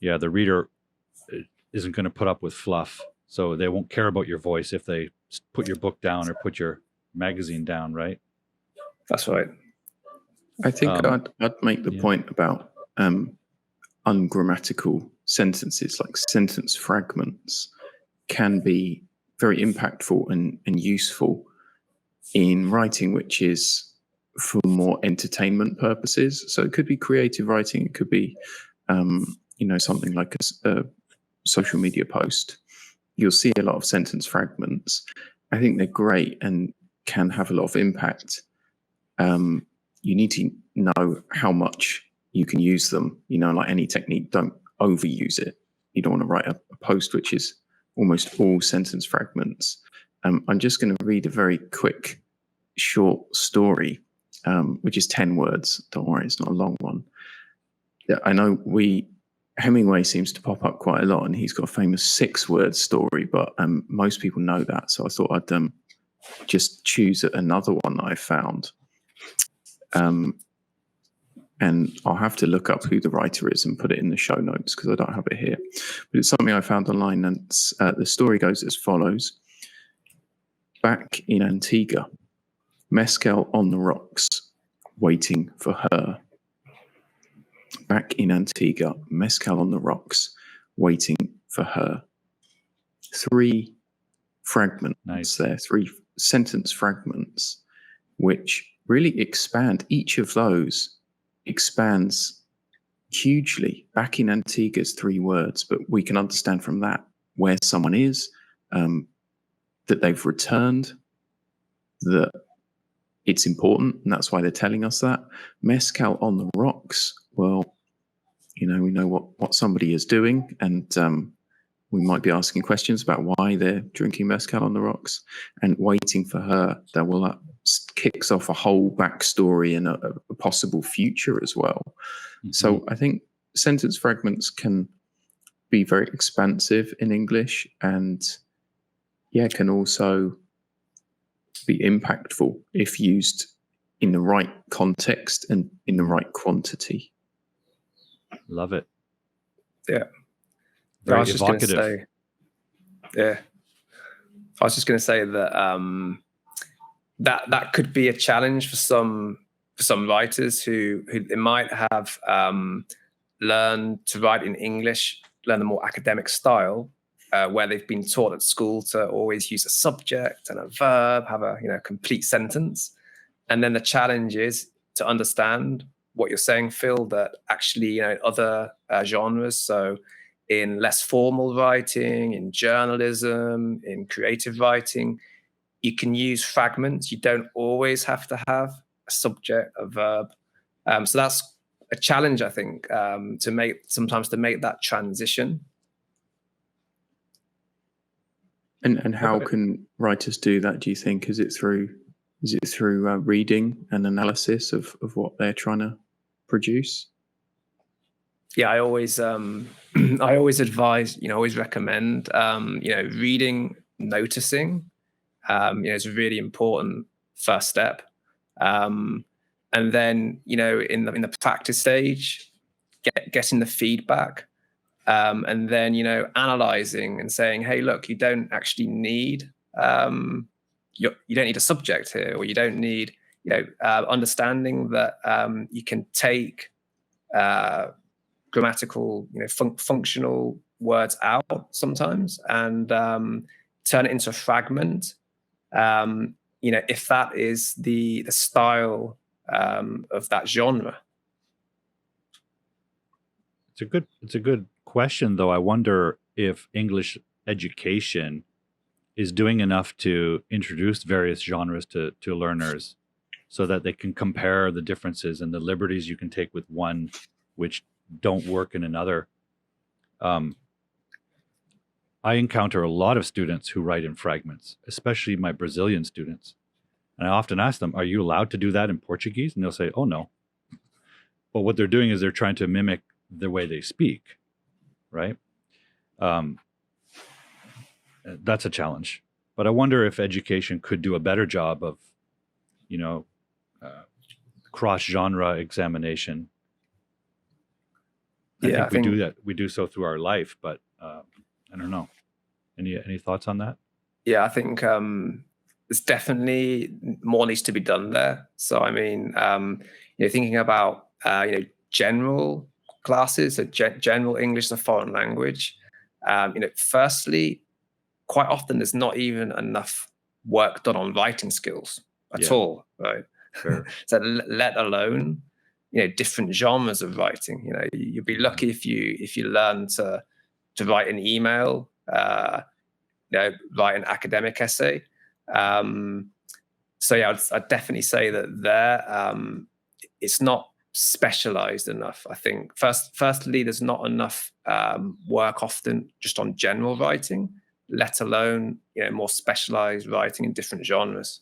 Yeah, the reader isn't going to put up with fluff, so they won't care about your voice if they put your book down or put your magazine down, right? That's right. I think I'd make the point about ungrammatical sentences, like sentence fragments, can be very impactful and useful in writing, which is for more entertainment purposes. So it could be creative writing, it could be something like a social media post. You'll see a lot of sentence fragments. I think they're great and can have a lot of impact. You need to know how much you can use them. Like any technique, don't overuse it. You don't want to write a post which is almost all sentence fragments. I'm just going to read a very quick, short story, which is 10 words. Don't worry, it's not a long one. I know Hemingway seems to pop up quite a lot, and he's got a famous 6-word story, but most people know that. So I thought I'd just choose another one that I found. And I'll have to look up who the writer is and put it in the show notes because I don't have it here. But it's something I found online, and the story goes as follows. Back in Antigua, mezcal on the rocks, waiting for her. Back in Antigua, mezcal on the rocks, waiting for her. 3 fragments there, 3 sentence fragments, which really expand. Each of those expands hugely. Back in Antigua is 3 words, but we can understand from that where someone is, that they've returned, that it's important, and that's why they're telling us that. Mezcal on the rocks, well, we know what somebody is doing, and we might be asking questions about why they're drinking mezcal on the rocks. And waiting for her, that kicks off a whole backstory and a possible future as well. Mm-hmm. So I think sentence fragments can be very expansive in English, and can also be impactful if used in the right context and in the right quantity. Love it. Yeah. Very I was evocative. I was just going to say that that could be a challenge for some writers who they might have learned to write in English, learn a more academic style, where they've been taught at school to always use a subject and a verb, have a complete sentence. And then the challenge is to understand what you're saying, Phil, that actually in other genres, so in less formal writing, in journalism, in creative writing, you can use fragments. You don't always have to have a subject, a verb. So that's a challenge, I think, to make that transition. And how can writers do that, do you think? Is it through reading and analysis of what they're trying to produce? Yeah, I always advise, always recommend, reading, noticing, is a really important first step. And then, in the practice stage, getting the feedback, and then, analyzing and saying, hey, look, you don't actually need, you don't need a subject here, or you don't need, understanding that you can take grammatical, functional words out sometimes, and turn it into a fragment. If that is the style of that genre. It's a good question, though. I wonder if English education is doing enough to introduce various genres to learners, so that they can compare the differences and the liberties you can take with one which don't work in another. I encounter a lot of students who write in fragments, especially my Brazilian students. And I often ask them, are you allowed to do that in Portuguese? And they'll say, oh, no. But what they're doing is they're trying to mimic the way they speak, right? That's a challenge. But I wonder if education could do a better job of, cross-genre examination. I think we do that. We do so through our life, but I don't know. Any thoughts on that? Yeah, I think there's definitely more needs to be done there. So, I mean, thinking about general classes, so general English as a foreign language. Firstly, quite often there's not even enough work done on writing skills at all, right? Sure. So let alone different genres of writing. You'd be lucky if you learn to write an email, write an academic essay. So yeah, I'd definitely say that there it's not specialized enough. I think firstly there's not enough work often just on general writing, let alone more specialized writing in different genres.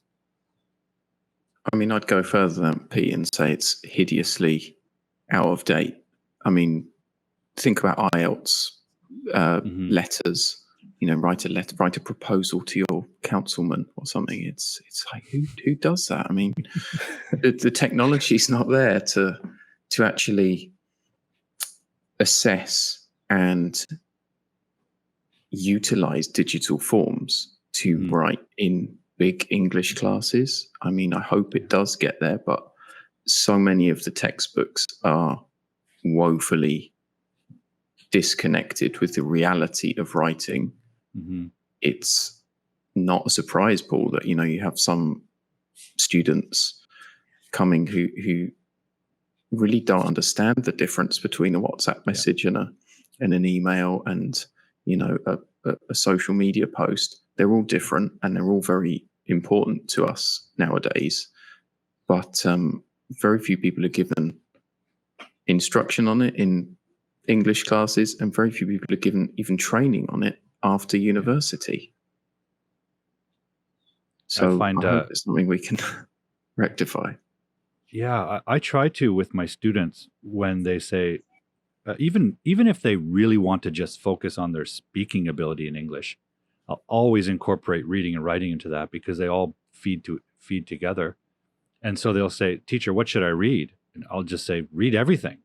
I mean, I'd go further than Pete and say it's hideously out of date. I mean, think about IELTS letters. Write a proposal to your councilman or something. It's like who does that? I mean, the technology's not there to actually assess and utilize digital forms to write in big English classes. I mean, I hope it does get there, but so many of the textbooks are woefully disconnected with the reality of writing. It's not a surprise, Paul, that you have some students coming who really don't understand the difference between a WhatsApp message and an email and a social media post. They're all different and they're all very important to us nowadays, but very few people are given instruction on it in English classes, and very few people are given even training on it after university. So I hope it's something we can rectify. Yeah, I try to with my students when they say, even if they really want to just focus on their speaking ability in English, I'll always incorporate reading and writing into that, because they all feed together. And so they'll say, teacher, what should I read? And I'll just say, read everything.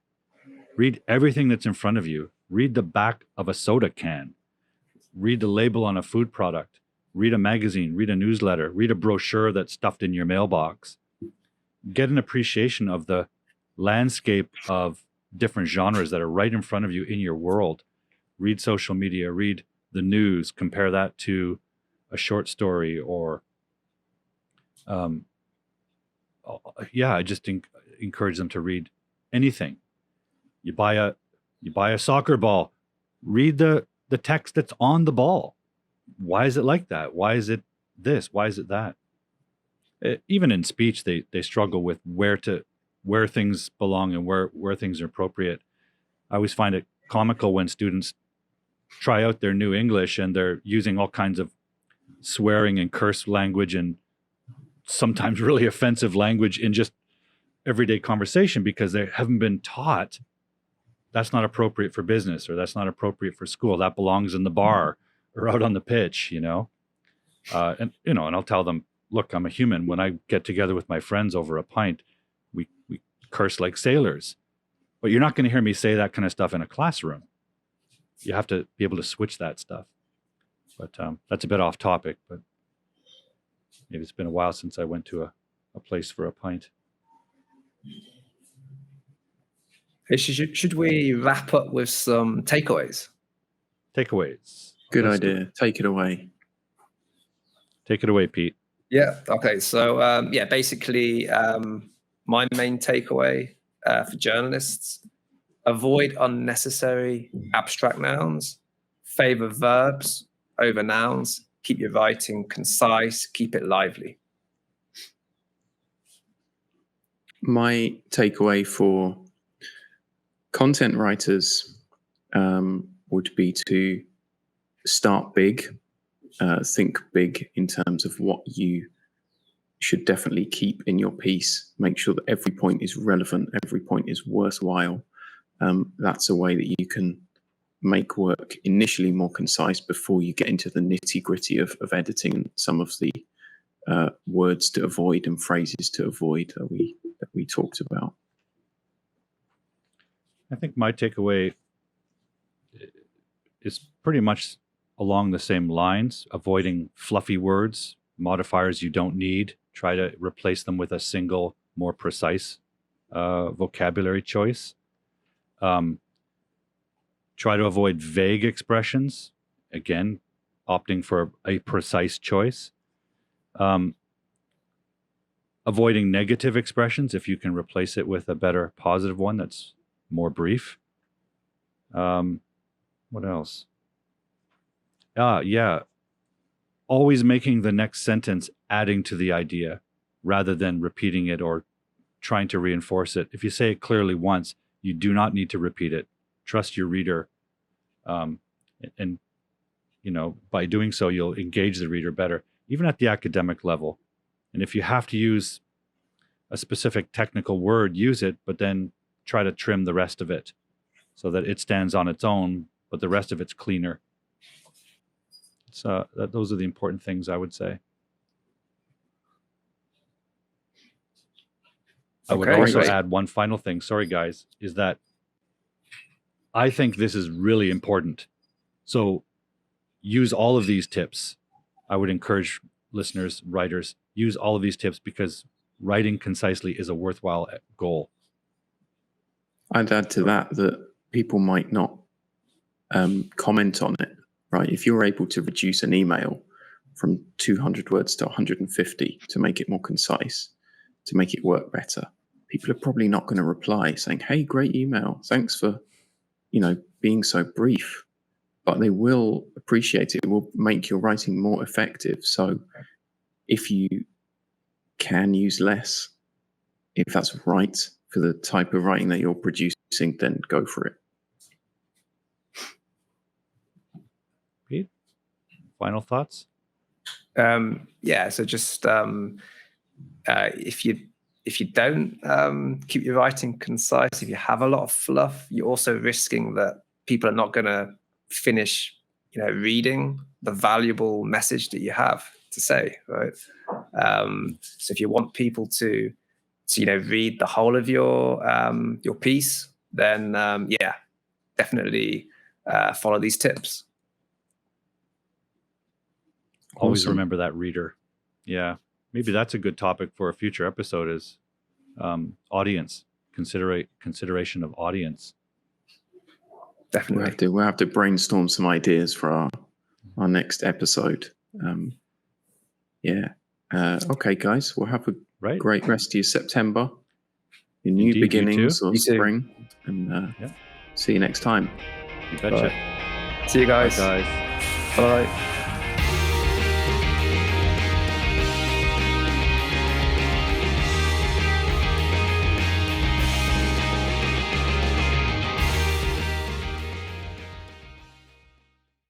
Read everything that's in front of you. Read the back of a soda can. Read the label on a food product. Read a magazine, read a newsletter, read a brochure that's stuffed in your mailbox. Get an appreciation of the landscape of different genres that are right in front of you in your world. Read social media, read the news, compare that to a short story, or I just encourage them to read anything. You buy a soccer ball, read the text that's on the ball. Why is it like that? Why is it this? Why is it that? Even in speech, they struggle with where things belong and where things are appropriate. I always find it comical when students try out their new English and they're using all kinds of swearing and curse language and sometimes really offensive language in just everyday conversation, because they haven't been taught that's not appropriate for business, or that's not appropriate for school. That belongs in the bar or out on the pitch, and I'll tell them, look, I'm a human. When I get together with my friends over a pint, we curse like sailors. But you're not going to hear me say that kind of stuff in a classroom. You have to be able to switch that stuff. But that's a bit off topic, but maybe it's been a while since I went to a place for a pint. Hey, should we wrap up with some takeaways? Takeaways. Good idea. Take it away. Take it away, Pete. Yeah. Okay. So basically, my main takeaway for journalists: avoid unnecessary abstract nouns, favor verbs over nouns, keep your writing concise, keep it lively. My takeaway for content writers would be to start big, think big in terms of what you should definitely keep in your piece. Make sure that every point is relevant, every point is worthwhile. That's a way that you can make work initially more concise before you get into the nitty-gritty of editing and some of the words to avoid and phrases to avoid that we talked about. I think my takeaway is pretty much along the same lines: avoiding fluffy words, modifiers you don't need. Try to replace them with a single, more precise vocabulary choice. Try to avoid vague expressions. Again, opting for a precise choice. Avoiding negative expressions if you can replace it with a better positive one that's more brief. What else? Always making the next sentence adding to the idea rather than repeating it or trying to reinforce it. If you say it clearly once, you do not need to repeat it. Trust your reader. And by doing so, you'll engage the reader better, even at the academic level. And if you have to use a specific technical word, use it, but then try to trim the rest of it so that it stands on its own, but the rest of it's cleaner. So those are the important things I would say. I would also add one final thing, sorry guys, is that I think this is really important. So use all of these tips. I would encourage listeners, writers, use all of these tips because writing concisely is a worthwhile goal. I'd add to that people might not comment on it, right? If you're able to reduce an email from 200 words to 150 to make it more concise, to make it work better, people are probably not going to reply saying, hey, great email. Thanks for, being so brief. But they will appreciate it. It will make your writing more effective. So if you can use less, if that's right for the type of writing that you're producing, then go for it. Pete, final thoughts? So just if you don't keep your writing concise, if you have a lot of fluff, you're also risking that people are not going to finish, reading the valuable message that you have to say, right? So if you want people to read the whole of your piece, then definitely follow these tips. Always Awesome. remember that reader. Yeah, maybe that's a good topic for a future episode is audience, consideration of audience. Definitely. We'll have to brainstorm some ideas for our next episode. Okay, guys, we'll have a great rest of your September, your new beginnings or spring, and see you next time. You betcha. Bye. See you guys. Bye, guys. Bye.